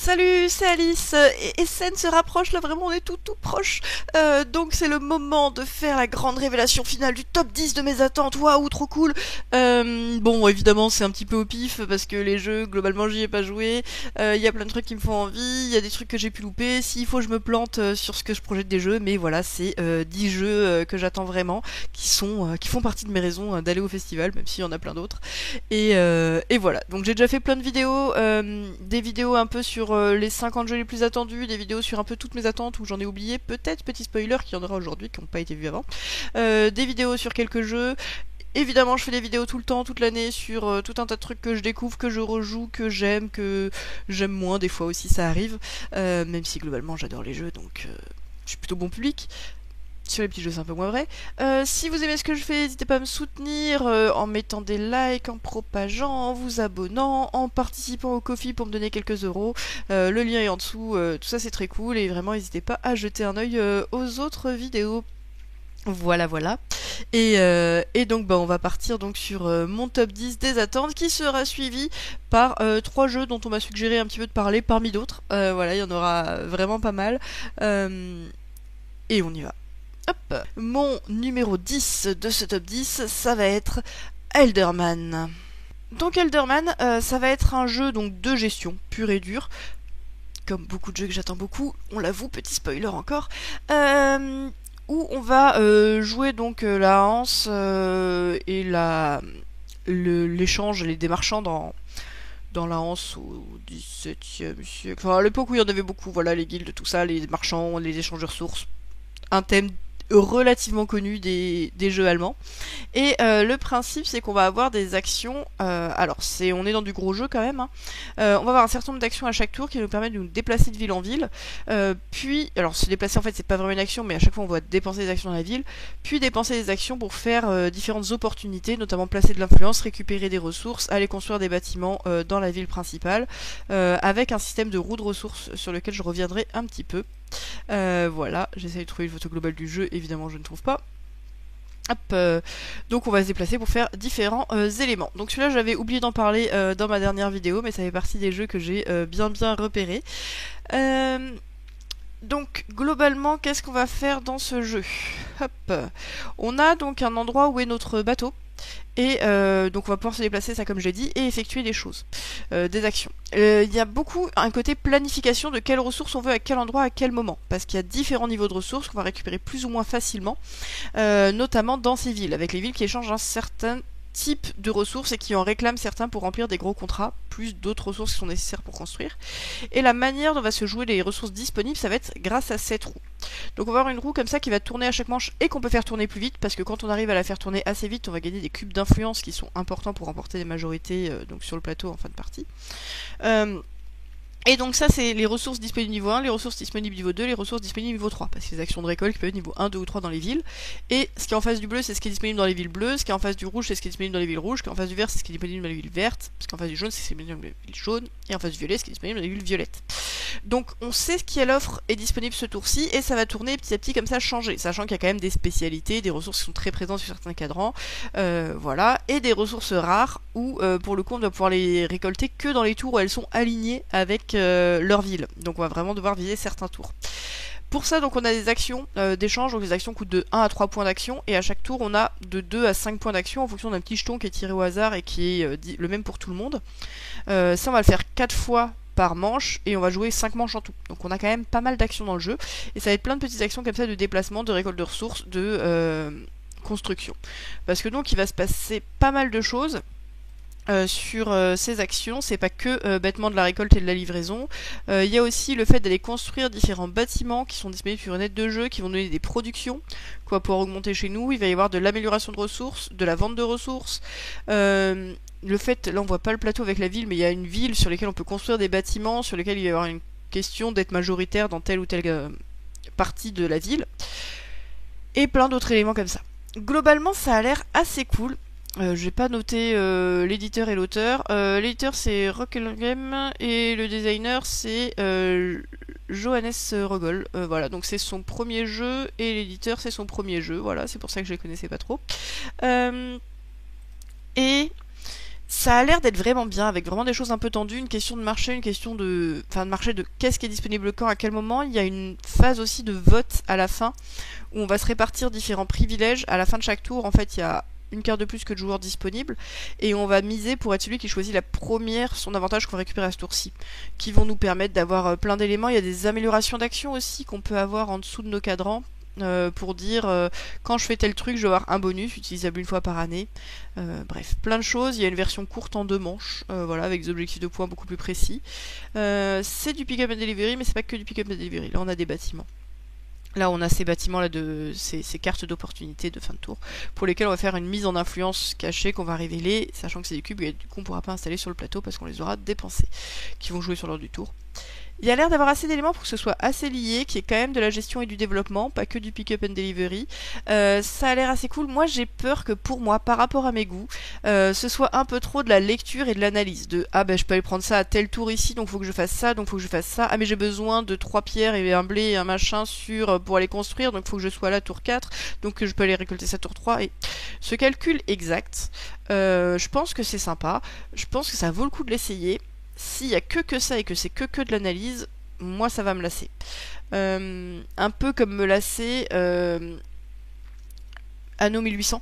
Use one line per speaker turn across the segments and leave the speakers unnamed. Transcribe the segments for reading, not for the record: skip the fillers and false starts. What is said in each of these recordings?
Salut, c'est Alice, et Essen se rapproche, là vraiment on est tout proche. Donc c'est le moment de faire la grande révélation finale du top 10 de mes attentes, waouh trop cool. Bon évidemment c'est un petit peu au pif parce que les jeux globalement j'y ai pas joué, il y a plein de trucs qui me font envie, il y a des trucs que j'ai pu louper, s'il faut je me plante sur ce que je projette des jeux, mais voilà c'est 10 jeux que j'attends vraiment, qui font partie de mes raisons d'aller au festival, même s'il y en a plein d'autres. Et voilà, donc j'ai déjà fait plein de vidéos, des vidéos un peu sur les 50 jeux les plus attendus, des vidéos sur un peu toutes mes attentes où j'en ai oublié, peut-être petit spoiler qu'il y en aura aujourd'hui qui n'ont pas été vus avant, des vidéos sur quelques jeux. Évidemment, je fais des vidéos tout le temps, toute l'année, sur tout un tas de trucs que je découvre, que je rejoue, que j'aime moins, des fois aussi ça arrive, même si globalement j'adore les jeux, donc je suis plutôt bon public. Sur les petits jeux, c'est un peu moins vrai. Si vous aimez ce que je fais, n'hésitez pas à me soutenir en mettant des likes, en propageant, en vous abonnant, en participant au Ko-fi pour me donner quelques euros. Le lien est en dessous, tout ça c'est très cool et vraiment n'hésitez pas à jeter un œil aux autres vidéos. Voilà. Et donc on va partir donc sur mon top 10 des attentes qui sera suivi par 3 jeux dont on m'a suggéré un petit peu de parler parmi d'autres. Voilà, il y en aura vraiment pas mal. Et on y va. Hop. Mon numéro 10 de ce top 10, ça va être Elderman. Donc Elderman, ça va être un jeu donc de gestion pur et dur, comme beaucoup de jeux que j'attends beaucoup, on l'avoue, petit spoiler encore, où on va jouer donc la Hanse et l'échange, des marchands dans la Hanse au XVIIe siècle, enfin à l'époque où il y en avait beaucoup, voilà, les guildes, tout ça, les marchands, les échanges de ressources, un thème relativement connu des jeux allemands. Et le principe c'est qu'on va avoir des actions, alors on est dans du gros jeu quand même, hein. On va avoir un certain nombre d'actions à chaque tour qui nous permettent de nous déplacer de ville en ville, puis, alors se déplacer en fait c'est pas vraiment une action, mais à chaque fois on va dépenser des actions dans la ville, puis dépenser des actions pour faire différentes opportunités, notamment placer de l'influence, récupérer des ressources, aller construire des bâtiments dans la ville principale, avec un système de roues de ressources sur lequel je reviendrai un petit peu. Voilà, j'essaie de trouver une photo globale du jeu, évidemment je ne trouve pas. Hop, donc on va se déplacer pour faire différents éléments. Donc celui-là j'avais oublié d'en parler dans ma dernière vidéo, mais ça fait partie des jeux que j'ai bien repérés. Donc globalement qu'est-ce qu'on va faire dans ce jeu? Hop, on a donc un endroit où est notre bateau. Et donc on va pouvoir se déplacer, ça comme je l'ai dit, et effectuer des choses, des actions. Il y a beaucoup un côté planification de quelles ressources on veut à quel endroit, à quel moment, parce qu'il y a différents niveaux de ressources qu'on va récupérer plus ou moins facilement, notamment dans ces villes, avec les villes qui échangent un certain type de ressources et qui en réclament certains pour remplir des gros contrats, plus d'autres ressources qui sont nécessaires pour construire. Et la manière dont va se jouer les ressources disponibles, ça va être grâce à cette roue. Donc on va avoir une roue comme ça qui va tourner à chaque manche et qu'on peut faire tourner plus vite, parce que quand on arrive à la faire tourner assez vite, on va gagner des cubes d'influence qui sont importants pour remporter des majorités donc sur le plateau en fin de partie. Et donc ça c'est les ressources disponibles niveau 1, les ressources disponibles niveau 2, les ressources disponibles niveau 3, parce que les actions de récolte peuvent être niveau 1, 2 ou 3 dans les villes. Et ce qui est en face du bleu c'est ce qui est disponible dans les villes bleues, ce qui est en face du rouge c'est ce qui est disponible dans les villes rouges, ce qui est en face du vert c'est ce qui est disponible dans les villes vertes, ce qui est en face du jaune c'est ce qui est disponible dans les villes jaunes, et en face du violet c'est ce qui est disponible dans les villes violettes. Donc on sait ce qui à l'offre est disponible ce tour-ci, et ça va tourner petit à petit comme ça changer, sachant qu'il y a quand même des spécialités, des ressources qui sont très présentes sur certains cadrans, voilà, et des ressources rares où pour le coup on va pouvoir les récolter que dans les tours où elles sont alignées avec leur ville. Donc on va vraiment devoir viser certains tours. Pour ça, donc on a des actions d'échange, donc les actions coûtent de 1 à 3 points d'action, et à chaque tour on a de 2 à 5 points d'action en fonction d'un petit jeton qui est tiré au hasard et qui est le même pour tout le monde. Ça on va le faire 4 fois par manche, et on va jouer 5 manches en tout. Donc on a quand même pas mal d'actions dans le jeu, et ça va être plein de petites actions comme ça de déplacement, de récolte de ressources, de construction. Parce que donc il va se passer pas mal de choses. Sur ces actions, c'est pas que bêtement de la récolte et de la livraison, il y a aussi le fait d'aller construire différents bâtiments qui sont disponibles sur une aide de jeu, qui vont donner des productions qu'on va pouvoir augmenter chez nous. Il va y avoir de l'amélioration de ressources, de la vente de ressources, le fait, là on voit pas le plateau avec la ville, mais il y a une ville sur laquelle on peut construire des bâtiments, sur lesquels il va y avoir une question d'être majoritaire dans telle ou telle partie de la ville, et plein d'autres éléments comme ça. Globalement ça a l'air assez cool. J'ai pas noté l'éditeur et l'auteur. L'éditeur c'est Rock'n'Game et le designer c'est Johannes Rogol. Voilà, donc c'est son premier jeu et l'éditeur c'est son premier jeu. Voilà, c'est pour ça que je les connaissais pas trop. Et Ça a l'air d'être vraiment bien, avec vraiment des choses un peu tendues, une question de marché, une question de marché de qu'est-ce qui est disponible quand, à quel moment. Il y a une phase aussi de vote à la fin, où on va se répartir différents privilèges. À la fin de chaque tour, en fait, il y a une carte de plus que de joueurs disponibles, et on va miser pour être celui qui choisit la première, son avantage qu'on va récupérer à ce tour-ci, qui vont nous permettre d'avoir plein d'éléments. Il y a des améliorations d'action aussi qu'on peut avoir en dessous de nos cadrans, pour dire quand je fais tel truc je vais avoir un bonus utilisable une fois par année. Bref, plein de choses. Il y a une version courte en 2 manches, voilà, avec des objectifs de points beaucoup plus précis. C'est du pick-up and delivery, mais c'est pas que du pick-up and delivery. Là on a des bâtiments. Là, on a ces bâtiments-là, ces cartes d'opportunité de fin de tour, pour lesquelles on va faire une mise en influence cachée qu'on va révéler, sachant que c'est des cubes et du coup on pourra pas installer sur le plateau parce qu'on les aura dépensés, qui vont jouer sur l'heure du tour. Il y a l'air d'avoir assez d'éléments pour que ce soit assez lié, qu'il y ait quand même de la gestion et du développement, pas que du pick-up and delivery. Ça a l'air assez cool. Moi, j'ai peur que pour moi, par rapport à mes goûts, ce soit un peu trop de la lecture et de l'analyse. De ah ben je peux aller prendre ça à tel tour ici, donc faut que je fasse ça, donc faut que je fasse ça. Ah mais j'ai besoin de 3 pierres et un blé et un machin pour aller construire, donc faut que je sois là tour 4, donc je peux aller récolter ça tour 3. Et ce calcul exact, je pense que c'est sympa. Je pense que ça vaut le coup de l'essayer. S'il y a que ça et que c'est que de l'analyse, moi ça va me lasser. Un peu comme me lasser Anno 1800,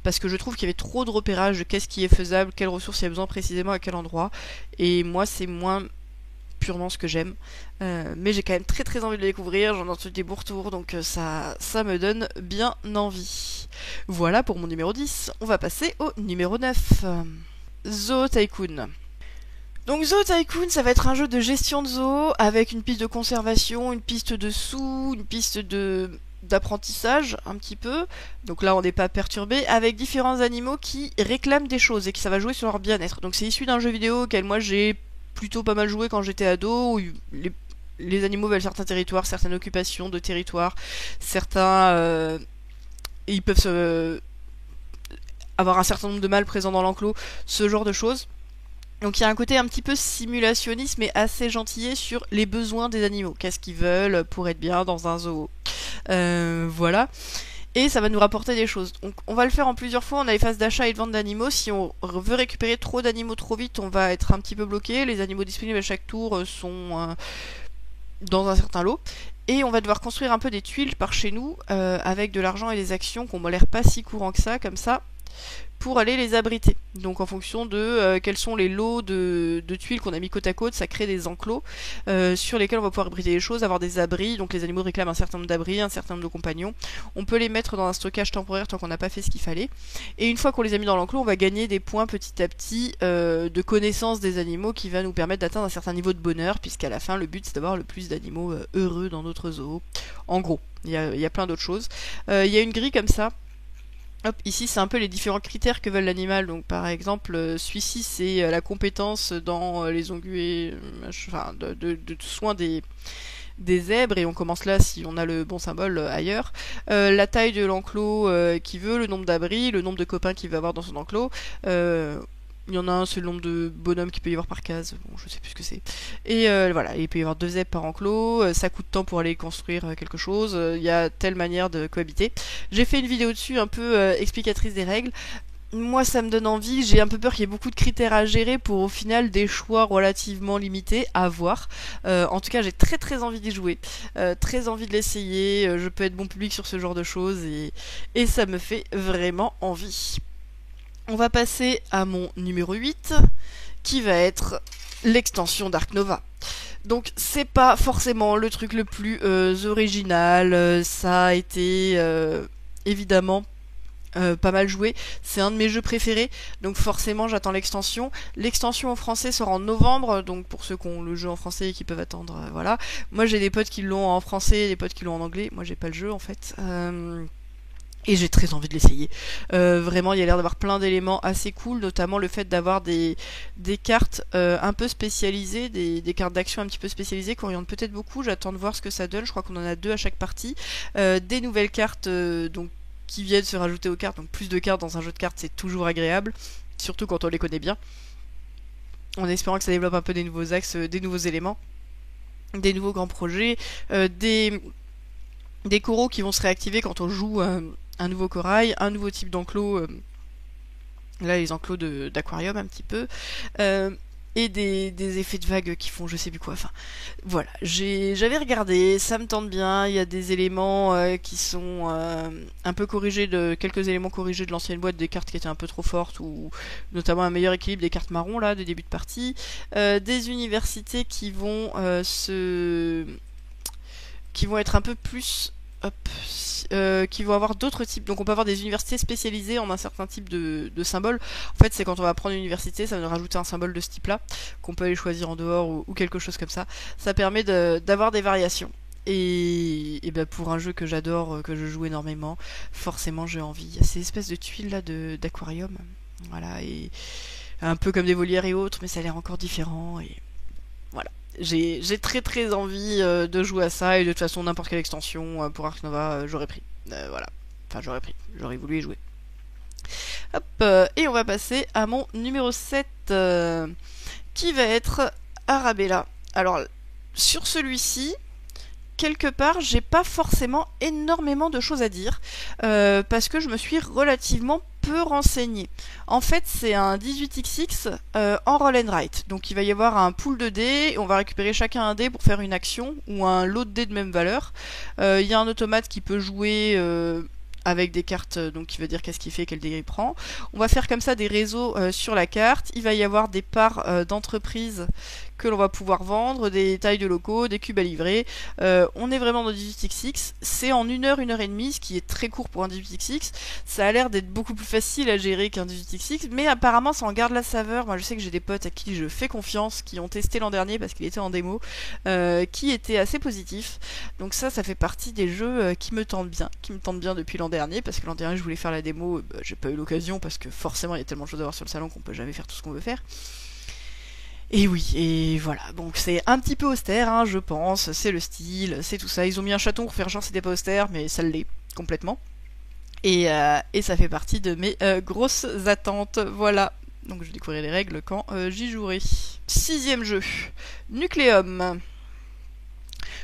parce que je trouve qu'il y avait trop de repérage de qu'est-ce qui est faisable, quelles ressources il y a besoin précisément à quel endroit, et moi c'est moins purement ce que j'aime. Mais j'ai quand même très très envie de le découvrir, j'en ai entendu des beaux retours, donc ça me donne bien envie. Voilà pour mon numéro 10. On va passer au numéro 9. Zoo Tycoon. Donc Zoo Tycoon, ça va être un jeu de gestion de zoo avec une piste de conservation, une piste de sous, une piste d'apprentissage un petit peu. Donc là on n'est pas perturbé, avec différents animaux qui réclament des choses et qui ça va jouer sur leur bien-être. Donc c'est issu d'un jeu vidéo auquel moi j'ai plutôt pas mal joué quand j'étais ado, où les animaux veulent certains territoires, certaines occupations de territoire, certains ils peuvent avoir un certain nombre de mâles présents dans l'enclos, ce genre de choses. Donc il y a un côté un petit peu simulationniste mais assez gentillé sur les besoins des animaux. Qu'est-ce qu'ils veulent pour être bien dans un zoo. Voilà. Et ça va nous rapporter des choses. Donc on va le faire en plusieurs fois. On a les phases d'achat et de vente d'animaux. Si on veut récupérer trop d'animaux trop vite, on va être un petit peu bloqué. Les animaux disponibles à chaque tour sont dans un certain lot. Et on va devoir construire un peu des tuiles par chez nous, avec de l'argent et des actions qu'on m'a l'air pas si courant que ça, comme ça, pour aller les abriter. Donc en fonction de quels sont les lots de tuiles qu'on a mis côte à côte, ça crée des enclos sur lesquels on va pouvoir abriter les choses, avoir des abris. Donc les animaux réclament un certain nombre d'abris, un certain nombre de compagnons. On peut les mettre dans un stockage temporaire tant qu'on n'a pas fait ce qu'il fallait. Et une fois qu'on les a mis dans l'enclos, on va gagner des points petit à petit de connaissance des animaux qui va nous permettre d'atteindre un certain niveau de bonheur, puisqu'à la fin le but c'est d'avoir le plus d'animaux heureux dans notre zoo. En gros, il y a plein d'autres choses. Il y a une grille comme ça. Hop, ici c'est un peu les différents critères que veut l'animal. Donc par exemple, celui-ci c'est la compétence dans les ongulés, enfin de soins des zèbres, et on commence là si on a le bon symbole ailleurs. La taille de l'enclos qu'il veut, le nombre d'abris, le nombre de copains qu'il veut avoir dans son enclos. Il y en a un, c'est le nombre de bonhommes qu'il peut y avoir par case. Bon, je sais plus ce que c'est. Et voilà, il peut y avoir 2 zèbres par enclos. Ça coûte de temps pour aller construire quelque chose. Il y a telle manière de cohabiter. J'ai fait une vidéo dessus un peu explicatrice des règles. Moi, ça me donne envie. J'ai un peu peur qu'il y ait beaucoup de critères à gérer pour au final des choix relativement limités à voir. En tout cas, j'ai très très envie d'y jouer. Très envie de l'essayer. Je peux être bon public sur ce genre de choses et ça me fait vraiment envie. On va passer à mon numéro 8, qui va être l'extension Dark Nova. Donc c'est pas forcément le truc le plus original, ça a été évidemment pas mal joué, c'est un de mes jeux préférés, donc forcément j'attends l'extension. L'extension en français sera en novembre, donc pour ceux qui ont le jeu en français et qui peuvent attendre, voilà. Moi j'ai des potes qui l'ont en français, des potes qui l'ont en anglais, moi j'ai pas le jeu en fait. Et j'ai très envie de l'essayer. Vraiment, il y a l'air d'avoir plein d'éléments assez cool, notamment le fait d'avoir des cartes un peu spécialisées, des cartes d'action un petit peu spécialisées, qui orientent peut-être beaucoup. J'attends de voir ce que ça donne. Je crois qu'on en a 2 à chaque partie. Des nouvelles cartes donc qui viennent se rajouter aux cartes. Donc plus de cartes dans un jeu de cartes, c'est toujours agréable, surtout quand on les connaît bien. En espérant que ça développe un peu des nouveaux axes, des nouveaux éléments, des nouveaux grands projets, des coraux qui vont se réactiver quand on joue un nouveau corail, un nouveau type d'enclos Là, les enclos d'aquarium un petit peu. Euh, et des effets de vagues qui font je sais plus quoi. Enfin, voilà. J'avais regardé, ça me tente bien. Il y a des éléments qui sont un peu corrigés, quelques éléments corrigés de l'ancienne boîte, des cartes qui étaient un peu trop fortes, ou notamment un meilleur équilibre des cartes marron là, de début de partie. Des universités qui vont être un peu plus hop, qui vont avoir d'autres types. Donc on peut avoir des universités spécialisées en un certain type de symbole. En fait, c'est quand on va prendre une université, ça va nous rajouter un symbole de ce type-là, qu'on peut aller choisir en dehors ou quelque chose comme ça. Ça permet d'avoir des variations. Et ben pour un jeu que j'adore, que je joue énormément, forcément j'ai envie. Il y a ces espèces de tuiles là d'aquarium. Voilà, et un peu comme des volières et autres, mais ça a l'air encore différent. Et voilà. J'ai très très envie de jouer à ça, et de toute façon n'importe quelle extension pour Ark Nova j'aurais pris. Voilà. Enfin j'aurais voulu y jouer. Hop, et on va passer à mon numéro 7 qui va être Arabella. Alors sur celui-ci, quelque part, j'ai pas forcément énormément de choses à dire, parce que je me suis relativement peu renseignée. En fait, c'est un 18xx en roll and write. Donc il va y avoir un pool de dés, et on va récupérer chacun un dé pour faire une action, ou un lot de dés de même valeur. Il y a un automate qui peut jouer avec des cartes, donc qui veut dire qu'est-ce qu'il fait, quel dé il prend. On va faire comme ça des réseaux sur la carte. Il va y avoir des parts d'entreprises que l'on va pouvoir vendre, des tailles de locaux, des cubes à livrer. On est vraiment dans 18xx. C'est en 1 heure, 1 heure et demie, ce qui est très court pour un 18xx. Ça a l'air d'être beaucoup plus facile à gérer qu'un 18xx, mais apparemment ça en garde la saveur. Moi je sais que j'ai des potes à qui je fais confiance, qui ont testé l'an dernier parce qu'il était en démo, qui étaient assez positifs. Donc ça fait partie des jeux qui me tentent bien depuis l'an dernier, parce que l'an dernier je voulais faire la démo, j'ai pas eu l'occasion parce que forcément il y a tellement de choses à voir sur le salon qu'on peut jamais faire tout ce qu'on veut faire. Et oui, et voilà, donc c'est un petit peu austère, hein, je pense, c'est le style, c'est tout ça. Ils ont mis un chaton pour faire genre c'était pas austère, mais ça l'est, complètement. Et ça fait partie de mes grosses attentes, voilà. Donc je découvrirai les règles quand j'y jouerai. 6ème jeu, Nucleum.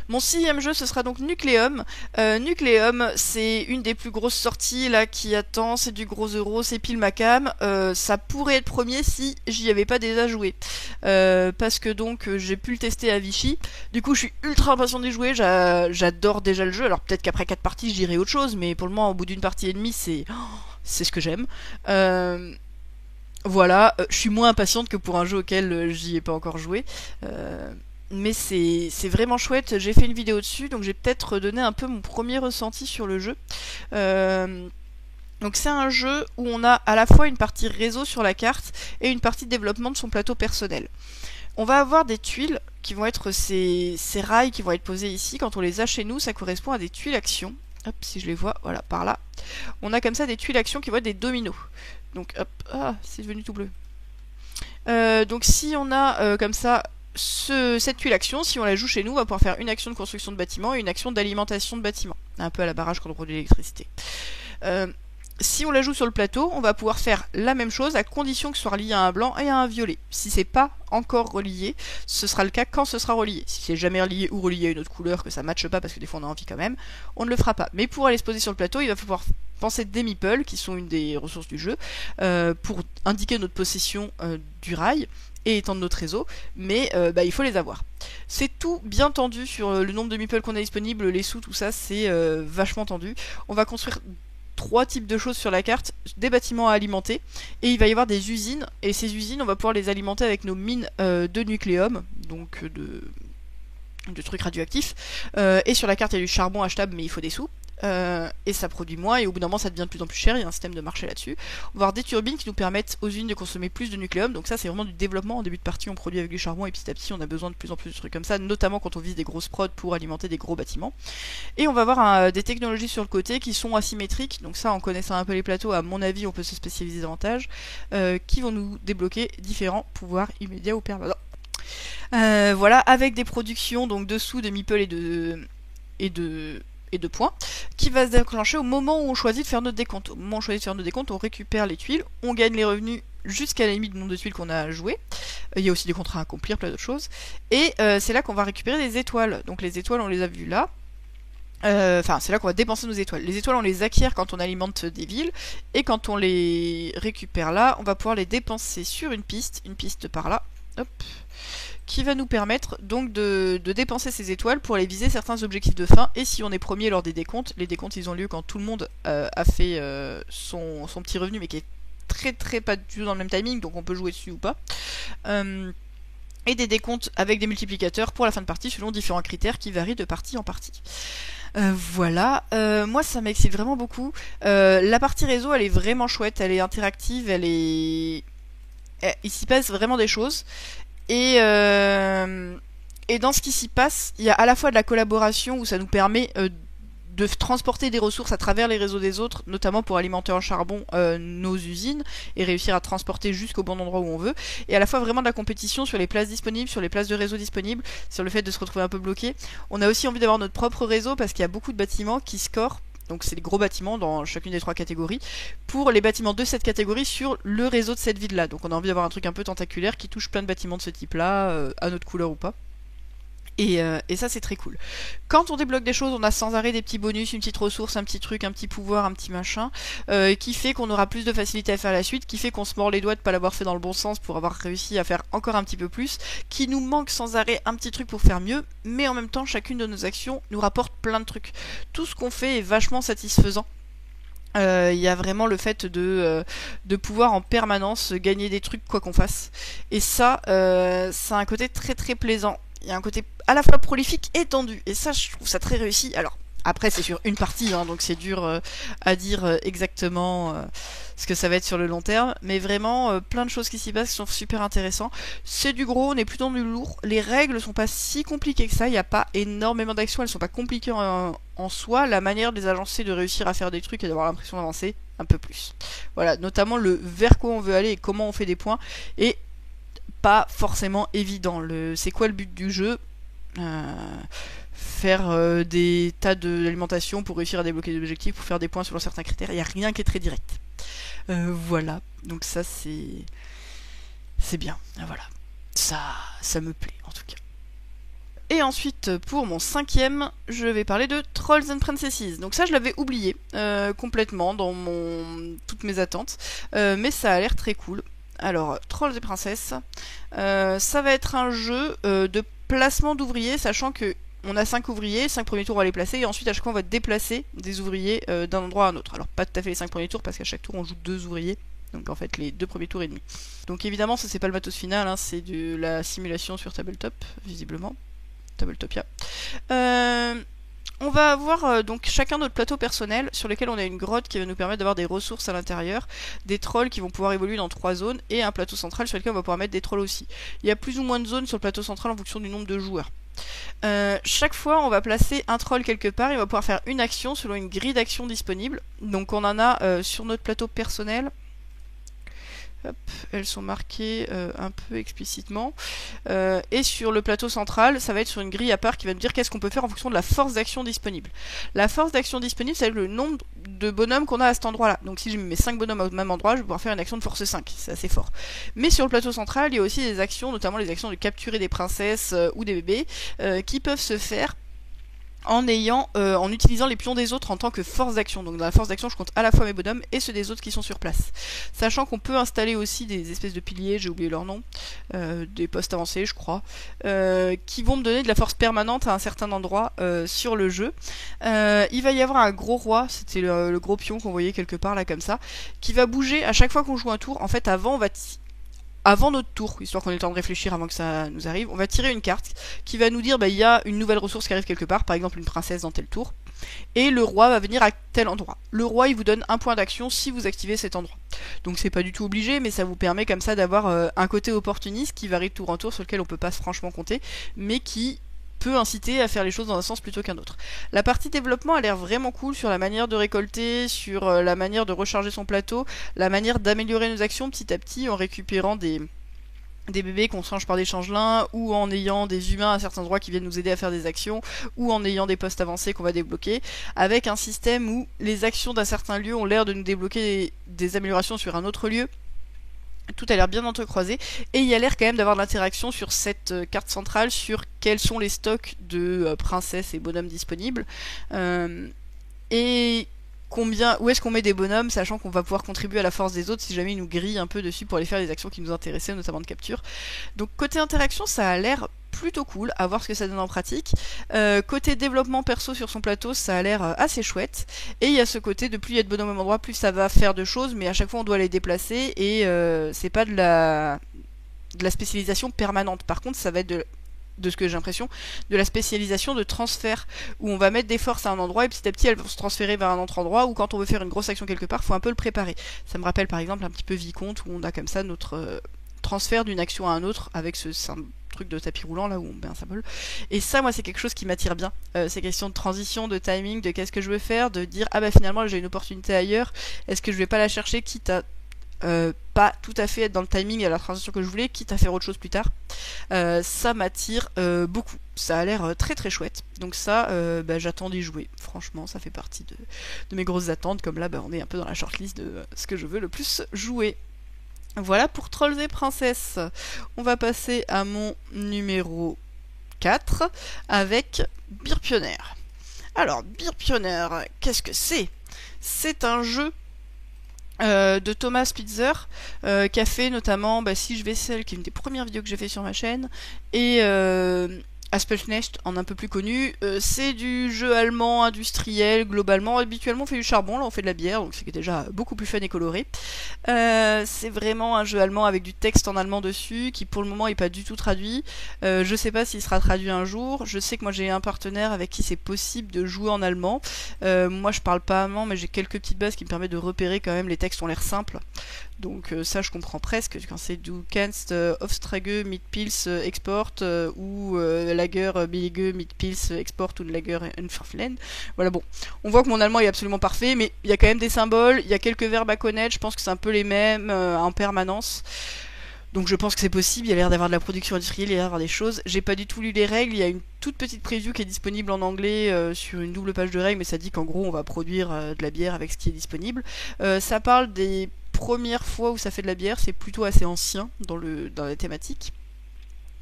Mon 6ème jeu, ce sera donc Nucleum. Nucleum, c'est une des plus grosses sorties là qui attend, c'est du gros euro, c'est pile ma cam. Ça pourrait être premier si j'y avais pas déjà joué. Parce que donc j'ai pu le tester à Vichy. Du coup, je suis ultra impatient d'y jouer, j'adore déjà le jeu. Alors peut-être qu'après 4 parties, j'irai autre chose, mais pour le moment, au bout d'une partie et demie, c'est ce que j'aime. Voilà, je suis moins impatiente que pour un jeu auquel j'y ai pas encore joué. Mais c'est vraiment chouette, j'ai fait une vidéo dessus, donc j'ai peut-être donné un peu mon premier ressenti sur le jeu. Donc c'est un jeu où on a à la fois une partie réseau sur la carte et une partie développement de son plateau personnel. On va avoir des tuiles qui vont être ces rails qui vont être posés ici. Quand on les a chez nous, ça correspond à des tuiles actions. Hop, si je les vois, voilà, par là. On a comme ça des tuiles actions qui vont être des dominos. Donc hop, ah, c'est devenu tout bleu. Donc si on a comme ça cette tuile action, si on la joue chez nous, on va pouvoir faire une action de construction de bâtiment et une action d'alimentation de bâtiment. Un peu à la barrage quand on produit l'électricité. Si on la joue sur le plateau, on va pouvoir faire la même chose à condition que ce soit relié à un blanc et à un violet. Si c'est pas encore relié, ce sera le cas quand ce sera relié. Si c'est jamais relié ou relié à une autre couleur, que ça matche pas parce que des fois on a envie quand même, on ne le fera pas. Mais pour aller se poser sur le plateau, il va falloir penser des meeples, qui sont une des ressources du jeu, pour indiquer notre possession du rail et étendre notre réseau, mais il faut les avoir. C'est tout bien tendu sur le nombre de meeples qu'on a disponible, les sous, tout ça, c'est vachement tendu. On va construire 3 types de choses sur la carte, des bâtiments à alimenter, et il va y avoir des usines, et ces usines, on va pouvoir les alimenter avec nos mines de nucléum, donc de trucs radioactifs, et sur la carte il y a du charbon achetable, mais il faut des sous. Et ça produit moins, et au bout d'un moment ça devient de plus en plus cher, il y a un système de marché là-dessus. On va avoir des turbines qui nous permettent aux usines de consommer plus de nucléum, donc ça c'est vraiment du développement. En début de partie on produit avec du charbon, et petit à petit on a besoin de plus en plus de trucs comme ça, notamment quand on vise des grosses prods pour alimenter des gros bâtiments. Et on va avoir des technologies sur le côté qui sont asymétriques, donc ça en connaissant un peu les plateaux, à mon avis on peut se spécialiser davantage, qui vont nous débloquer différents pouvoirs immédiats ou permanents. Voilà, avec des productions donc de sous, de meeple et de points, qui va se déclencher au moment où on choisit de faire notre décompte. Au moment où on choisit de faire notre décompte, on récupère les tuiles, on gagne les revenus jusqu'à la limite du nombre de tuiles qu'on a joué. Il y a aussi des contrats à accomplir, plein d'autres choses. Et c'est là qu'on va récupérer des étoiles. Donc les étoiles, on les a vues là. Enfin, c'est là qu'on va dépenser nos étoiles. Les étoiles, on les acquiert quand on alimente des villes, et quand on les récupère là, on va pouvoir les dépenser sur une piste par là, hop, qui va nous permettre donc de dépenser ces étoiles pour aller viser certains objectifs de fin. Et si on est premier lors des décomptes, les décomptes ils ont lieu quand tout le monde a fait son petit revenu, mais qui est très pas du tout dans le même timing, donc on peut jouer dessus ou pas. Et des décomptes avec des multiplicateurs pour la fin de partie selon différents critères qui varient de partie en partie. Voilà, moi ça m'excite vraiment beaucoup. La partie réseau elle est vraiment chouette, elle est interactive, il s'y passe vraiment des choses. Et dans ce qui s'y passe, il y a à la fois de la collaboration où ça nous permet de transporter des ressources à travers les réseaux des autres, notamment pour alimenter en charbon nos usines et réussir à transporter jusqu'au bon endroit où on veut, et à la fois vraiment de la compétition sur les places disponibles, sur les places de réseau disponibles, sur le fait de se retrouver un peu bloqué. On a aussi envie d'avoir notre propre réseau parce qu'il y a beaucoup de bâtiments qui scorent, donc c'est des gros bâtiments dans chacune des 3 catégories, pour les bâtiments de cette catégorie sur le réseau de cette ville-là. Donc on a envie d'avoir un truc un peu tentaculaire qui touche plein de bâtiments de ce type-là, à notre couleur ou pas. Et ça c'est très cool. Quand on débloque des choses, on a sans arrêt des petits bonus, une petite ressource, un petit truc, un petit pouvoir, un petit machin, qui fait qu'on aura plus de facilité à faire la suite, qui fait qu'on se mord les doigts de pas l'avoir fait dans le bon sens pour avoir réussi à faire encore un petit peu plus, qui nous manque sans arrêt un petit truc pour faire mieux, mais en même temps chacune de nos actions nous rapporte plein de trucs. Tout ce qu'on fait est vachement satisfaisant. Il y a vraiment le fait de pouvoir en permanence gagner des trucs quoi qu'on fasse. Et ça, c'est un côté très plaisant. Il y a un côté à la fois prolifique et tendu. Et ça, je trouve ça très réussi. Alors, après, c'est sur une partie, hein, donc c'est dur à dire exactement ce que ça va être sur le long terme. Mais vraiment, plein de choses qui s'y passent qui sont super intéressants. C'est du gros, on est plutôt dans du lourd. Les règles sont pas si compliquées que ça. Il n'y a pas énormément d'actions, elles sont pas compliquées en soi. La manière de les agencer, de réussir à faire des trucs et d'avoir l'impression d'avancer un peu plus. Voilà, notamment le vers quoi on veut aller et comment on fait des points. Et pas forcément évident. C'est quoi le but du jeu ? Faire des tas d'alimentation pour réussir à débloquer des objectifs, pour faire des points selon certains critères. Il n'y a rien qui est très direct. Voilà. Donc ça c'est bien. Voilà. Ça me plaît en tout cas. Et ensuite, pour mon 5e, je vais parler de Trolls and Princesses. Donc ça, je l'avais oublié complètement dans toutes mes attentes. Mais ça a l'air très cool. Alors, Trolls et Princesses, ça va être un jeu de placement d'ouvriers, sachant que on a 5 ouvriers, 5 premiers tours on va les placer, et ensuite à chaque fois on va déplacer des ouvriers d'un endroit à un autre. Alors pas tout à fait les 5 premiers tours, parce qu'à chaque tour on joue 2 ouvriers, donc en fait les 2 premiers tours et demi. Donc évidemment ça c'est pas le matos final, hein, c'est de la simulation sur Tabletop, visiblement. Tabletopia. On va avoir donc chacun notre plateau personnel sur lequel on a une grotte qui va nous permettre d'avoir des ressources à l'intérieur, des trolls qui vont pouvoir évoluer dans 3 zones et un plateau central sur lequel on va pouvoir mettre des trolls aussi. Il y a plus ou moins de zones sur le plateau central en fonction du nombre de joueurs. Chaque fois on va placer un troll quelque part et on va pouvoir faire une action selon une grille d'action disponible. Donc on en a sur notre plateau personnel. Hop, elles sont marquées un peu explicitement. Et sur le plateau central, ça va être sur une grille à part qui va nous dire qu'est-ce qu'on peut faire en fonction de la force d'action disponible. La force d'action disponible, c'est le nombre de bonhommes qu'on a à cet endroit-là. Donc si je mets 5 bonhommes au même endroit, je vais pouvoir faire une action de force 5. C'est assez fort. Mais sur le plateau central, il y a aussi des actions, notamment les actions de capturer des princesses ou des bébés, qui peuvent se faire en utilisant les pions des autres en tant que force d'action. Donc dans la force d'action, je compte à la fois mes bonhommes et ceux des autres qui sont sur place. Sachant qu'on peut installer aussi des espèces de piliers, j'ai oublié leur nom, des postes avancés je crois, qui vont me donner de la force permanente à un certain endroit sur le jeu. Il va y avoir un gros roi, c'était le gros pion qu'on voyait quelque part là comme ça, qui va bouger à chaque fois qu'on joue un tour. En fait avant notre tour, histoire qu'on ait le temps de réfléchir avant que ça nous arrive, on va tirer une carte qui va nous dire il y a une nouvelle ressource qui arrive quelque part, par exemple une princesse dans tel tour, et le roi va venir à tel endroit. Le roi il vous donne un point d'action si vous activez cet endroit. Donc c'est pas du tout obligé, mais ça vous permet comme ça d'avoir un côté opportuniste qui varie de tour en tour, sur lequel on peut pas franchement compter, mais qui peut inciter à faire les choses dans un sens plutôt qu'un autre. La partie développement a l'air vraiment cool sur la manière de récolter, sur la manière de recharger son plateau, la manière d'améliorer nos actions petit à petit en récupérant des bébés qu'on change par des changelins, ou en ayant des humains à certains endroits qui viennent nous aider à faire des actions, ou en ayant des postes avancés qu'on va débloquer, avec un système où les actions d'un certain lieu ont l'air de nous débloquer des améliorations sur un autre lieu. Tout a l'air bien entrecroisé et il y a l'air quand même d'avoir de l'interaction sur cette carte centrale sur quels sont les stocks de princesses et bonhommes disponibles et où est-ce qu'on met des bonhommes, sachant qu'on va pouvoir contribuer à la force des autres si jamais ils nous grillent un peu dessus pour aller faire les actions qui nous intéressaient, notamment de capture. Donc côté interaction, ça a l'air plutôt cool, à voir ce que ça donne en pratique. Côté développement perso sur son plateau, ça a l'air assez chouette. Et il y a ce côté de plus il y a de bonhommes au même endroit, plus ça va faire de choses, mais à chaque fois on doit les déplacer et c'est pas de la spécialisation permanente. Par contre, ça va être de ce que j'ai l'impression, de la spécialisation de transfert, où on va mettre des forces à un endroit et petit à petit elles vont se transférer vers un autre endroit, ou quand on veut faire une grosse action quelque part, faut un peu le préparer. Ça me rappelle par exemple un petit peu Vicomte, où on a comme ça notre transfert d'une action à un autre avec ce truc de tapis roulant là où on met un symbole. Et ça, moi, c'est quelque chose qui m'attire bien. Ces questions de transition, de timing, de qu'est-ce que je veux faire, de dire ah bah finalement j'ai une opportunité ailleurs, est-ce que je vais pas la chercher quitte à pas tout à fait être dans le timing et à la transition que je voulais, quitte à faire autre chose plus tard. Ça m'attire beaucoup. Ça a l'air très très chouette. Donc ça, j'attends d'y jouer. Franchement, ça fait partie de mes grosses attentes. Comme là, on est un peu dans la shortlist de ce que je veux le plus jouer. Voilà pour Trolls et Princesses. On va passer à mon numéro 4 avec Beer Pioneer. Alors, Beer Pioneer, qu'est-ce que c'est? C'est un jeu de Thomas Spitzer, qui a fait notamment Si je vaisselle, qui est une des premières vidéos que j'ai fait sur ma chaîne, et Aspelknecht en un peu plus connu. C'est du jeu allemand industriel globalement. Habituellement on fait du charbon, là on fait de la bière, donc c'est déjà beaucoup plus fun et coloré. C'est vraiment un jeu allemand avec du texte en allemand dessus, qui pour le moment est pas du tout traduit. Je sais pas s'il sera traduit un jour. Je sais que moi j'ai un partenaire avec qui c'est possible de jouer en allemand. Moi je parle pas allemand, mais j'ai quelques petites bases qui me permettent de repérer quand même, les textes ont l'air simples. Donc ça je comprends presque, quand c'est du kannst Aufstrage mit Pils export ou Lager Billige mit Pils export ou Lager Unverflen. Voilà, bon, on voit que mon allemand est absolument parfait, mais il y a quand même des symboles, il y a quelques verbes à connaître, je pense que c'est un peu les mêmes en permanence. Donc je pense que c'est possible, il y a l'air d'avoir de la production industrielle, il y a l'air d'avoir des choses. J'ai pas du tout lu les règles, il y a une toute petite preview qui est disponible en anglais sur une double page de règles, mais ça dit qu'en gros on va produire de la bière avec ce qui est disponible. Ça parle des premières fois où ça fait de la bière, c'est plutôt assez ancien dans la thématique,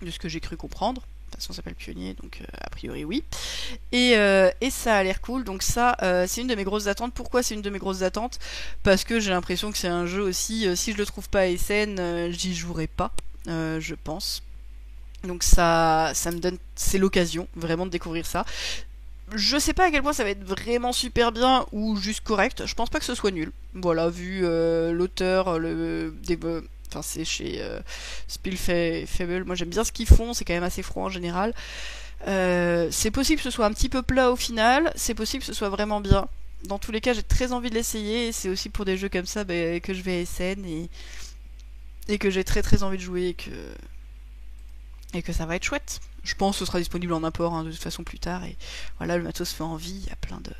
de ce que j'ai cru comprendre. De toute façon ça s'appelle Pionnier, donc a priori oui. Et ça a l'air cool, donc ça c'est une de mes grosses attentes. Pourquoi c'est une de mes grosses attentes? Parce que j'ai l'impression que c'est un jeu aussi, si je le trouve pas à SN, j'y jouerai pas, je pense. Donc ça me donne, c'est l'occasion vraiment de découvrir ça. Je sais pas à quel point ça va être vraiment super bien ou juste correct, je pense pas que ce soit nul. Voilà, vu l'auteur, enfin c'est chez Spielfable, moi j'aime bien ce qu'ils font, c'est quand même assez froid en général. C'est possible que ce soit un petit peu plat au final, c'est possible que ce soit vraiment bien. Dans tous les cas, j'ai très envie de l'essayer, et c'est aussi pour des jeux comme ça que je vais à SN et que j'ai très très envie de jouer et que ça va être chouette. Je pense que ce sera disponible en import de toute façon plus tard, et voilà, le matos fait envie, il y a plein de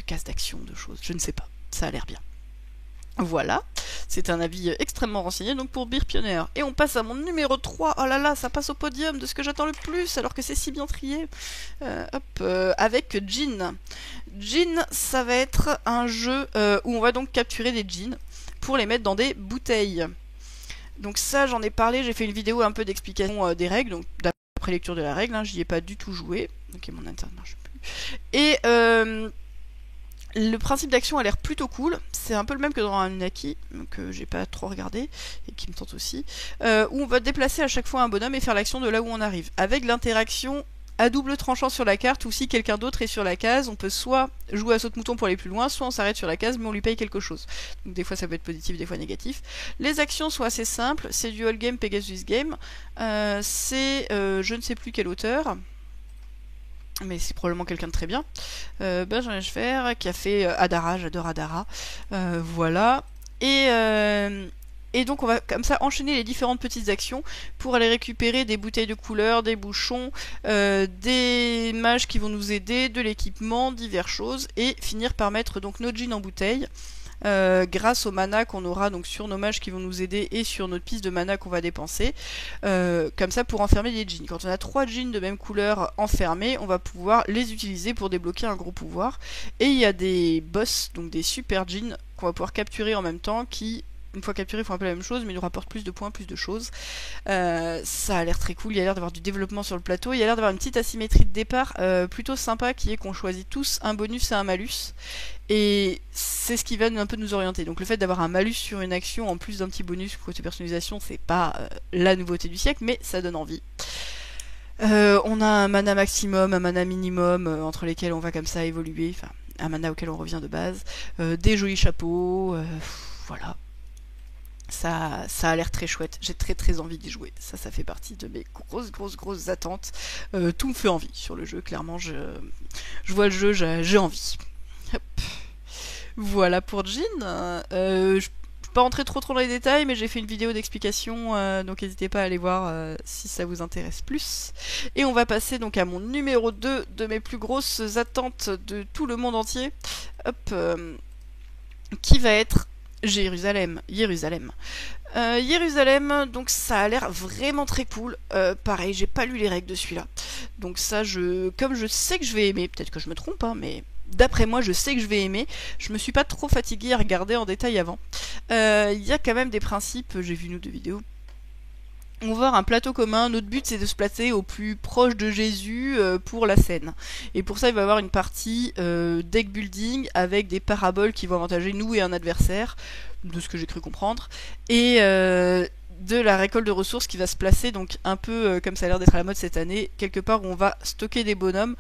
cases d'action, de choses, je ne sais pas, ça a l'air bien. Voilà, c'est un avis extrêmement renseigné donc pour Beer Pioneer. Et on passe à mon numéro 3, oh là là, ça passe au podium de ce que j'attends le plus alors que c'est si bien trié. Avec Djinn. Djinn, ça va être un jeu où on va donc capturer des djinns pour les mettre dans des bouteilles. Donc ça j'en ai parlé, j'ai fait une vidéo un peu d'explication des règles, donc d'après lecture de la règle, j'y ai pas du tout joué, ok mon internet marche plus. Et le principe d'action a l'air plutôt cool, c'est un peu le même que dans un Unaki, que j'ai pas trop regardé, et qui me tente aussi, où on va déplacer à chaque fois un bonhomme et faire l'action de là où on arrive, avec l'interaction à double tranchant sur la carte, ou si quelqu'un d'autre est sur la case, on peut soit jouer à saute-mouton pour aller plus loin, soit on s'arrête sur la case mais on lui paye quelque chose. Donc des fois ça peut être positif, des fois négatif. Les actions sont assez simples, c'est du All Game Pegasus Game, c'est je ne sais plus quel auteur, mais c'est probablement quelqu'un de très bien, Benjamin Schfer, qui a fait Adara, j'adore Adara, voilà, et donc on va comme ça enchaîner les différentes petites actions pour aller récupérer des bouteilles de couleurs, des bouchons, des mages qui vont nous aider, de l'équipement, diverses choses, et finir par mettre donc nos djinns en bouteille. Grâce au mana qu'on aura donc sur nos mages qui vont nous aider et sur notre piste de mana qu'on va dépenser, comme ça pour enfermer les djinns. Quand on a 3 djinns de même couleur enfermés, on va pouvoir les utiliser pour débloquer un gros pouvoir. Et il y a des boss, donc des super djinns qu'on va pouvoir capturer en même temps, qui une fois capturés font un peu la même chose, mais ils nous rapportent plus de points, plus de choses. Ça a l'air très cool, il y a l'air d'avoir du développement sur le plateau, il y a l'air d'avoir une petite asymétrie de départ plutôt sympa, qui est qu'on choisit tous un bonus et un malus. Et c'est ce qui va un peu nous orienter. Donc le fait d'avoir un malus sur une action en plus d'un petit bonus côté personnalisation, c'est pas la nouveauté du siècle, mais ça donne envie. On a un mana maximum, un mana minimum, entre lesquels on va comme ça évoluer, enfin un mana auquel on revient de base, des jolis chapeaux, voilà. Ça a l'air très chouette, j'ai très envie d'y jouer, ça fait partie de mes grosses attentes. Tout me fait envie sur le jeu, clairement je vois le jeu, j'ai envie. Hop. Voilà pour Jin. Je ne vais pas rentrer trop dans les détails, mais j'ai fait une vidéo d'explication, donc n'hésitez pas à aller voir si ça vous intéresse plus. Et on va passer donc à mon numéro 2 de mes plus grosses attentes de tout le monde entier. Hop, qui va être Jérusalem. Jérusalem, donc ça a l'air vraiment très cool. Pareil, j'ai pas lu les règles de celui-là. Donc ça, comme je sais que je vais aimer, peut-être que je me trompe, hein, mais d'après moi, je sais que je vais aimer. Je me suis pas trop fatiguée à regarder en détail avant. Il y a quand même des principes, j'ai vu une ou deux vidéos. On va avoir un plateau commun, notre but c'est de se placer au plus proche de Jésus pour la scène. Et pour ça il va y avoir une partie deck building avec des paraboles qui vont avantager nous et un adversaire, de ce que j'ai cru comprendre, et de la récolte de ressources qui va se placer, donc un peu comme ça a l'air d'être à la mode cette année, quelque part où on va stocker des bonhommes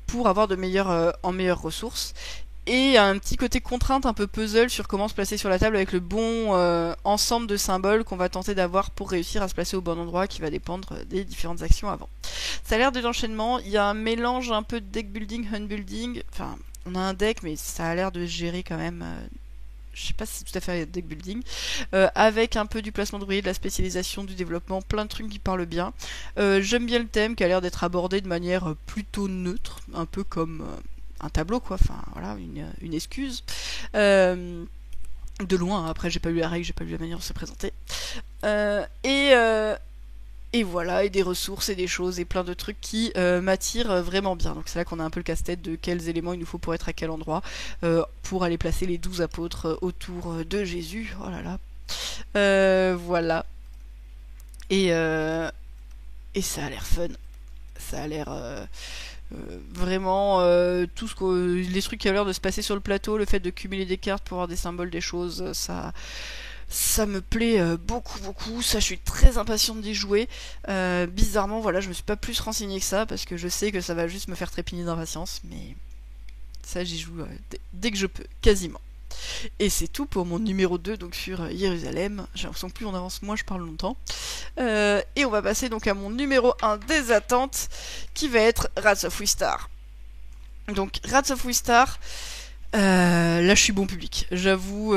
pour avoir de meilleures ressources. Et un petit côté contrainte, un peu puzzle sur comment se placer sur la table avec le bon ensemble de symboles qu'on va tenter d'avoir pour réussir à se placer au bon endroit, qui va dépendre des différentes actions avant. Ça a l'air de l'enchaînement, il y a un mélange un peu de deck building, hunt building, enfin on a un deck mais ça a l'air de gérer quand même... je sais pas si c'est tout à fait deck building, avec un peu du placement de bruit, de la spécialisation, du développement, plein de trucs qui parlent bien. J'aime bien le thème qui a l'air d'être abordé de manière plutôt neutre, un peu comme... un tableau quoi, enfin voilà, une excuse. De loin, après j'ai pas lu la règle, j'ai pas lu la manière de se présenter. Et voilà, et des ressources et des choses et plein de trucs qui m'attirent vraiment bien. Donc c'est là qu'on a un peu le casse-tête de quels éléments il nous faut pour être à quel endroit, pour aller placer les 12 apôtres autour de Jésus. Oh là là. Voilà. Et ça a l'air fun. Ça a l'air... vraiment tout les trucs qui ont l'air de se passer sur le plateau, le fait de cumuler des cartes pour avoir des symboles, des choses, ça me plaît beaucoup, ça je suis très impatiente d'y jouer. Bizarrement voilà, je me suis pas plus renseignée que ça parce que je sais que ça va juste me faire trépigner d'impatience, mais ça j'y joue dès que je peux, quasiment. Et c'est tout pour mon numéro 2 donc sur Jérusalem. J'ai l'impression que plus on avance, moins je parle longtemps. Et on va passer donc à mon numéro 1 des attentes, qui va être Wrath of Wistar. Donc Wrath of Wistar, là je suis bon public. J'avoue,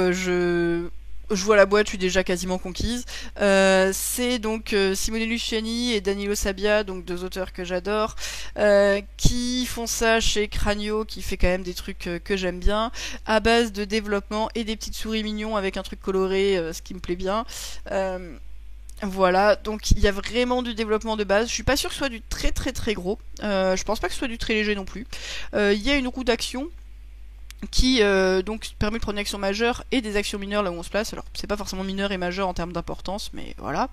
je vois la boîte, je suis déjà quasiment conquise. C'est donc Simone Luciani et Danilo Sabbia, donc deux auteurs que j'adore, qui font ça chez Cranio, qui fait quand même des trucs que j'aime bien, à base de développement et des petites souris mignons avec un truc coloré, ce qui me plaît bien. Voilà, donc il y a vraiment du développement de base. Je suis pas sûre que ce soit du très gros. Je pense pas que ce soit du très léger non plus. Il y a une roue d'action qui donc permet de prendre une action majeure et des actions mineures là où on se place. Alors c'est pas forcément mineur et majeur en termes d'importance, mais voilà.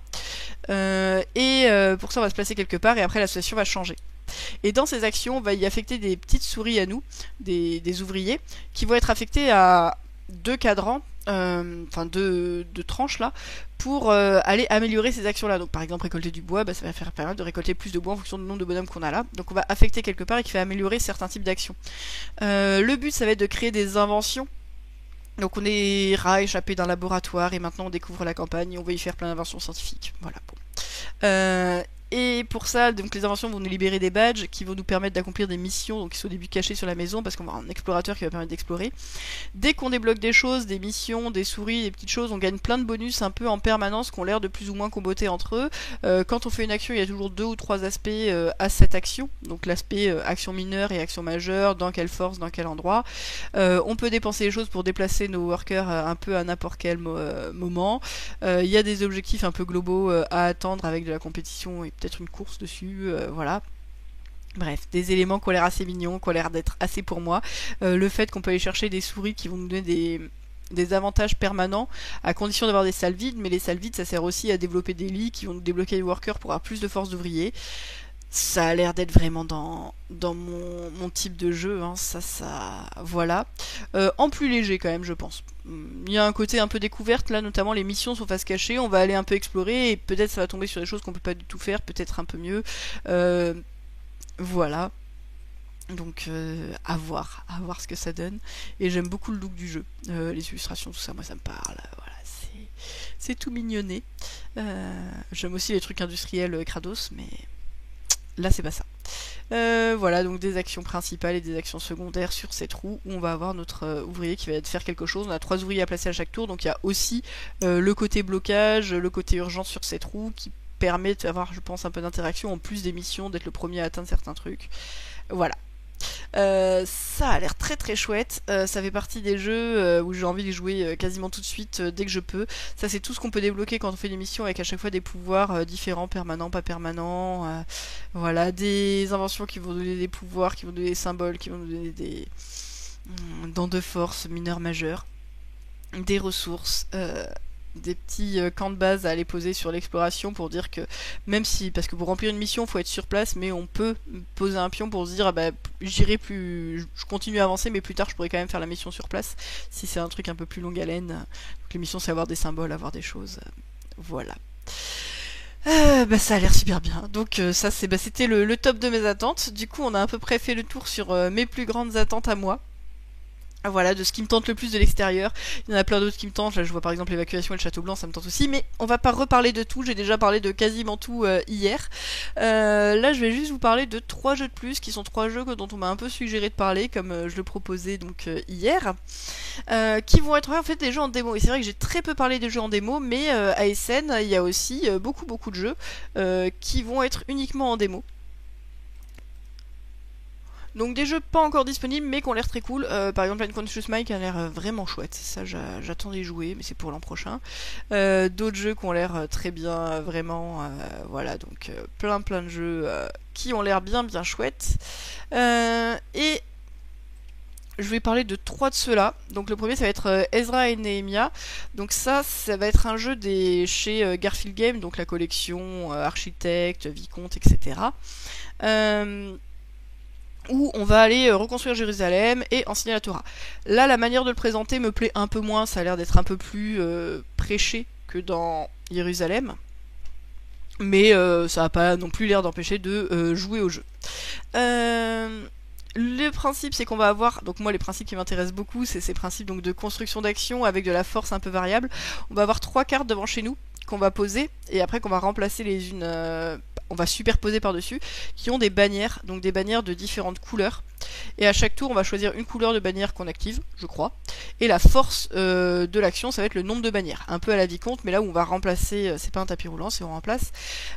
Pour ça on va se placer quelque part et après la situation va changer. Et dans ces actions on va y affecter des petites souris à nous, des ouvriers, qui vont être affectés à deux cadrans, enfin deux tranches là, pour aller améliorer ces actions là. Donc par exemple récolter du bois, ça va faire permettre de récolter plus de bois en fonction du nombre de bonhommes qu'on a là. Donc on va affecter quelque part et qui va améliorer certains types d'actions. Le but ça va être de créer des inventions. Donc on est rat échappé d'un laboratoire et maintenant on découvre la campagne et on va y faire plein d'inventions scientifiques. Voilà, bon. Et pour ça, donc les inventions vont nous libérer des badges qui vont nous permettre d'accomplir des missions, donc qui sont au début cachées sur la maison parce qu'on va avoir un explorateur qui va permettre d'explorer. Dès qu'on débloque des choses, des missions, des souris, des petites choses, on gagne plein de bonus un peu en permanence qui ont l'air de plus ou moins comboter entre eux. Quand on fait une action, il y a toujours 2 ou 3 aspects à cette action. Donc l'aspect action mineure et action majeure, dans quelle force, dans quel endroit. On peut dépenser les choses pour déplacer nos workers un peu à n'importe quel moment. Il y a des objectifs un peu globaux à attendre avec de la compétition et peut-être une course dessus, voilà. Bref, des éléments qui ont l'air assez mignons, qui ont l'air d'être assez pour moi. Le fait qu'on peut aller chercher des souris qui vont nous donner des avantages permanents à condition d'avoir des salles vides, mais les salles vides ça sert aussi à développer des lits qui vont nous débloquer les workers pour avoir plus de force d'ouvriers. Ça a l'air d'être vraiment dans mon type de jeu, hein. Voilà. En plus léger quand même, je pense. Il y a un côté un peu découverte, là notamment les missions sont face cachée, on va aller un peu explorer et peut-être ça va tomber sur des choses qu'on peut pas du tout faire, peut-être un peu mieux. Voilà. Donc à voir ce que ça donne. Et j'aime beaucoup le look du jeu. Les illustrations, tout ça, moi ça me parle. Voilà, c'est tout mignonné. J'aime aussi les trucs industriels Kratos, mais là c'est pas ça. Voilà, donc des actions principales et des actions secondaires sur cette roue où on va avoir notre ouvrier qui va faire quelque chose. On a 3 ouvriers à placer à chaque tour, donc il y a aussi le côté blocage, le côté urgence sur cette roue qui permet d'avoir, je pense, un peu d'interaction en plus des missions, d'être le premier à atteindre certains trucs. Voilà. Ça a l'air très très chouette. Ça fait partie des jeux où j'ai envie de jouer quasiment tout de suite dès que je peux. Ça c'est tout ce qu'on peut débloquer quand on fait des missions avec à chaque fois des pouvoirs différents, permanents, pas permanents. Voilà, des inventions qui vont donner des pouvoirs, qui vont donner des symboles, qui vont nous donner des dents de force mineurs majeurs, des ressources. Des petits camps de base à aller poser sur l'exploration pour dire que même si, parce que pour remplir une mission il faut être sur place, mais on peut poser un pion pour se dire ah bah j'irai plus, je continue à avancer mais plus tard je pourrais quand même faire la mission sur place si c'est un truc un peu plus longue haleine. Donc les missions c'est avoir des symboles, avoir des choses, voilà. Bah ça a l'air super bien. Donc ça c'était le top de mes attentes. Du coup on a à peu près fait le tour sur mes plus grandes attentes à moi. Voilà, de ce qui me tente le plus de l'extérieur. Il y en a plein d'autres qui me tentent. Là, je vois par exemple l'évacuation et le château blanc, ça me tente aussi. Mais on va pas reparler de tout. J'ai déjà parlé de quasiment tout hier. Là, je vais juste vous parler de 3 jeux de plus, qui sont 3 jeux dont on m'a un peu suggéré de parler, comme je le proposais donc hier, qui vont être en fait des jeux en démo. Et c'est vrai que j'ai très peu parlé des jeux en démo, mais à Essen, il y a aussi beaucoup de jeux qui vont être uniquement en démo. Donc des jeux pas encore disponibles mais qui ont l'air très cool. Par exemple Unconscious Mind qui a l'air vraiment chouette. Ça j'attends d'y jouer mais c'est pour l'an prochain. D'autres jeux qui ont l'air très bien, vraiment. Voilà, donc plein de jeux qui ont l'air bien chouettes. Et je vais parler de 3 de ceux-là. Donc le premier ça va être Ezra et Nehemia. Donc ça va être un jeu chez Garfield Games, donc la collection Architecte, Vicomte, etc. Où on va aller reconstruire Jérusalem et enseigner la Torah. Là, la manière de le présenter me plaît un peu moins, ça a l'air d'être un peu plus prêché que dans Jérusalem. Mais ça n'a pas non plus l'air d'empêcher de jouer au jeu. Le principe, c'est qu'on va avoir, donc moi les principes qui m'intéressent beaucoup, c'est ces principes donc de construction d'action avec de la force un peu variable. On va avoir 3 cartes devant chez nous qu'on va poser et après qu'on va remplacer les unes, on va superposer par-dessus, qui ont des bannières, donc des bannières de différentes couleurs. Et à chaque tour, on va choisir une couleur de bannière qu'on active, je crois. Et la force de l'action, ça va être le nombre de bannières. Un peu à la Vicomte, mais là où on va remplacer, c'est pas un tapis roulant, c'est on remplace.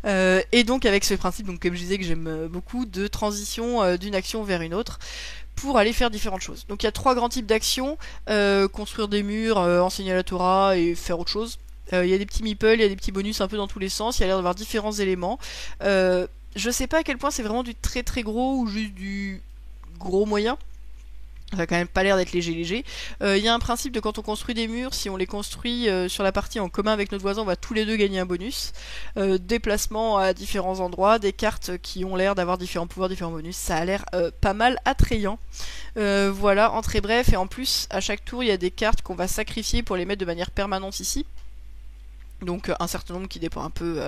Et donc avec ce principe, donc comme je disais que j'aime beaucoup, de transition d'une action vers une autre, pour aller faire différentes choses. Donc il y a 3 grands types d'actions, construire des murs, enseigner la Torah et faire autre chose. Il y a des petits meeples, il y a des petits bonus un peu dans tous les sens, il y a l'air d'avoir différents éléments. Je sais pas à quel point c'est vraiment du très très gros ou juste du gros moyen. Ça a quand même pas l'air d'être léger. Il y a un principe de quand on construit des murs, si on les construit sur la partie en commun avec notre voisin, on va tous les deux gagner un bonus. Déplacement à différents endroits, des cartes qui ont l'air d'avoir différents pouvoirs, différents bonus. Ça a l'air pas mal attrayant. Voilà, en très bref, et en plus, à chaque tour, il y a des cartes qu'on va sacrifier pour les mettre de manière permanente ici. Donc un certain nombre qui dépend un peu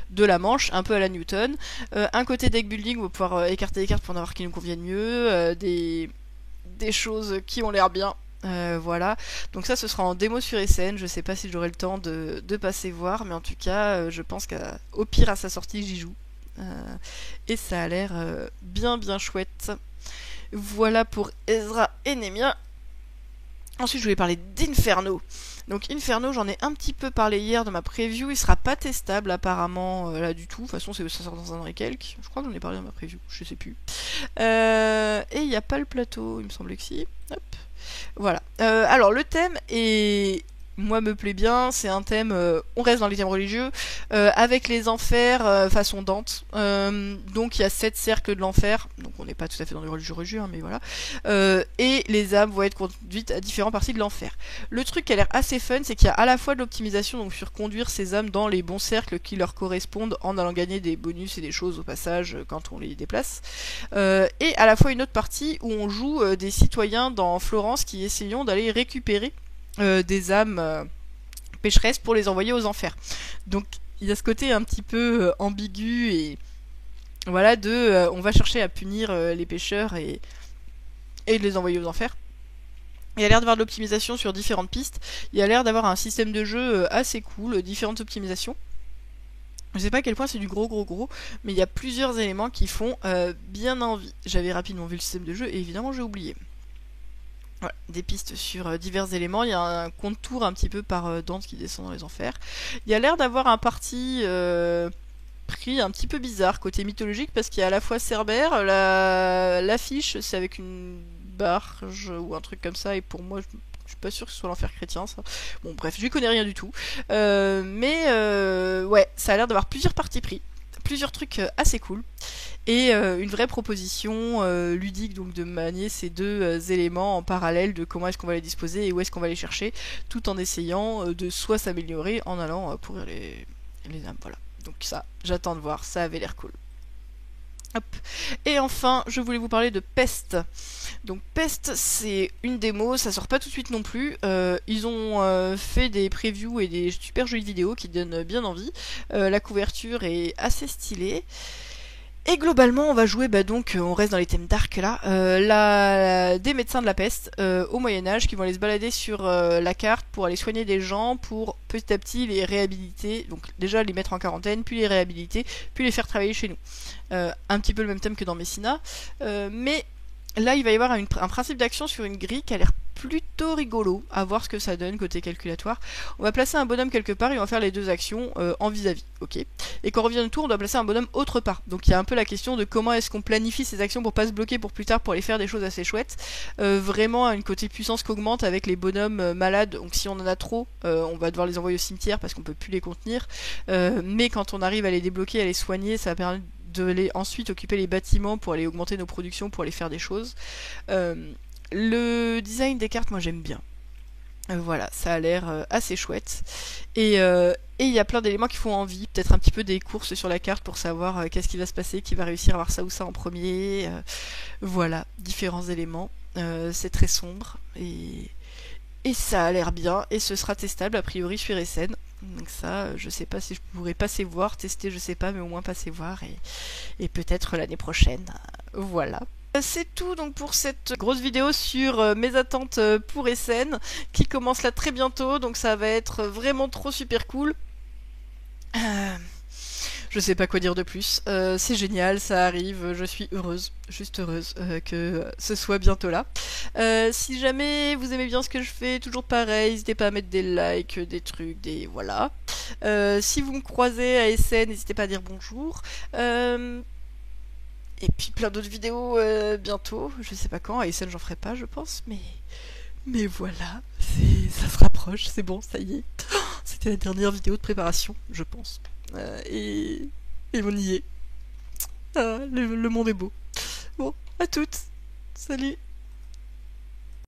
de la manche, un peu à la Newton. Un côté deck building, on va pouvoir écarter les cartes pour en avoir qui nous conviennent mieux. Des choses qui ont l'air bien. Voilà. Donc ça, ce sera en démo sur Essen. Je sais pas si j'aurai le temps de passer voir, mais en tout cas, je pense qu'au pire à sa sortie, j'y joue. Et ça a l'air bien chouette. Voilà pour Ezra et Nehemia. Ensuite, je voulais parler d'Inferno. Donc Inferno, j'en ai un petit peu parlé hier dans ma preview, il sera pas testable apparemment là du tout, de toute façon ça sort dans un an et quelques, je crois que j'en ai parlé dans ma preview, je sais plus. Et il n'y a pas le plateau, il me semblait que si. Hop. Voilà. Alors le thème est... Moi me plaît bien, c'est un thème, on reste dans les thèmes religieux, avec les enfers façon Dante. Donc il y a 7 cercles de l'enfer, donc on n'est pas tout à fait dans le jour et jeu, hein, mais voilà. Et les âmes vont être conduites à différentes parties de l'enfer. Le truc qui a l'air assez fun, c'est qu'il y a à la fois de l'optimisation, donc sur conduire ces âmes dans les bons cercles qui leur correspondent en allant gagner des bonus et des choses au passage quand on les déplace. Et à la fois une autre partie où on joue des citoyens dans Florence qui essayons d'aller récupérer des âmes pécheresses pour les envoyer aux enfers. Donc il y a ce côté un petit peu ambigu et voilà on va chercher à punir les pécheurs et de les envoyer aux enfers. Il y a l'air d'avoir de l'optimisation sur différentes pistes. Il y a l'air d'avoir un système de jeu assez cool, différentes optimisations. Je sais pas à quel point c'est du gros, mais il y a plusieurs éléments qui font bien envie. J'avais rapidement vu le système de jeu et évidemment j'ai oublié. Voilà, des pistes sur divers éléments. Il y a un contour un petit peu par Dante qui descend dans les enfers. Il y a l'air d'avoir un parti pris un petit peu bizarre côté mythologique parce qu'il y a à la fois Cerbère, l'affiche c'est avec une barge ou un truc comme ça et pour moi je suis pas sûr que ce soit l'enfer chrétien ça. Bon bref, je connais rien du tout. Ouais, ça a l'air d'avoir plusieurs parties pris, plusieurs trucs assez cool. Et une vraie proposition ludique donc de manier ces deux éléments en parallèle de comment est-ce qu'on va les disposer et où est-ce qu'on va les chercher tout en essayant de soit s'améliorer en allant pourrir les âmes, voilà. Donc ça, j'attends de voir, ça avait l'air cool. Hop. Et enfin, je voulais vous parler de Pest. Donc Pest, c'est une démo, ça sort pas tout de suite non plus. Ils ont fait des previews et des super jolies vidéos qui donnent bien envie. La couverture est assez stylée. Et globalement, on va jouer, donc, on reste dans les thèmes dark là, des médecins de la peste au Moyen-Âge qui vont aller se balader sur la carte pour aller soigner des gens, pour petit à petit les réhabiliter, donc déjà les mettre en quarantaine, puis les réhabiliter, puis les faire travailler chez nous. Un petit peu le même thème que dans Messina, mais là il va y avoir un principe d'action sur une grille qui a l'air plutôt rigolo, à voir ce que ça donne côté calculatoire. On va placer un bonhomme quelque part et on va faire les deux actions en vis-à-vis, ok. Et quand on revient de tour, on doit placer un bonhomme autre part. Donc il y a un peu la question de comment est-ce qu'on planifie ces actions pour pas se bloquer pour plus tard pour aller faire des choses assez chouettes. Vraiment une côté puissance qu'augmente avec les bonhommes malades, donc si on en a trop, on va devoir les envoyer au cimetière parce qu'on peut plus les contenir. Mais quand on arrive à les débloquer, à les soigner, ça va permettre de les ensuite occuper les bâtiments pour aller augmenter nos productions, pour aller faire des choses. Le design des cartes, moi j'aime bien. Voilà, ça a l'air assez chouette. Et il y a plein d'éléments qui font envie. Peut-être un petit peu des courses sur la carte pour savoir qu'est-ce qui va se passer, qui va réussir à avoir ça ou ça en premier. Voilà, différents éléments. C'est très sombre. Et ça a l'air bien. Et ce sera testable a priori sur SN. Donc ça, je sais pas si je pourrais passer voir, tester, je sais pas, mais au moins passer voir. Et peut-être l'année prochaine. Voilà. C'est tout donc pour cette grosse vidéo sur mes attentes pour Essen qui commence là très bientôt, donc ça va être vraiment trop super cool. Je sais pas quoi dire de plus, c'est génial, ça arrive, je suis heureuse, juste heureuse que ce soit bientôt là. Si jamais vous aimez bien ce que je fais, toujours pareil, n'hésitez pas à mettre des likes, des trucs, des voilà. Si vous me croisez à Essen, n'hésitez pas à dire bonjour. Et puis plein d'autres vidéos bientôt, je sais pas quand, à Essen j'en ferai pas je pense, mais voilà, ça se rapproche, c'est bon, ça y est. C'était la dernière vidéo de préparation, je pense. Et on y est. Le monde est beau. Bon, à toutes, salut.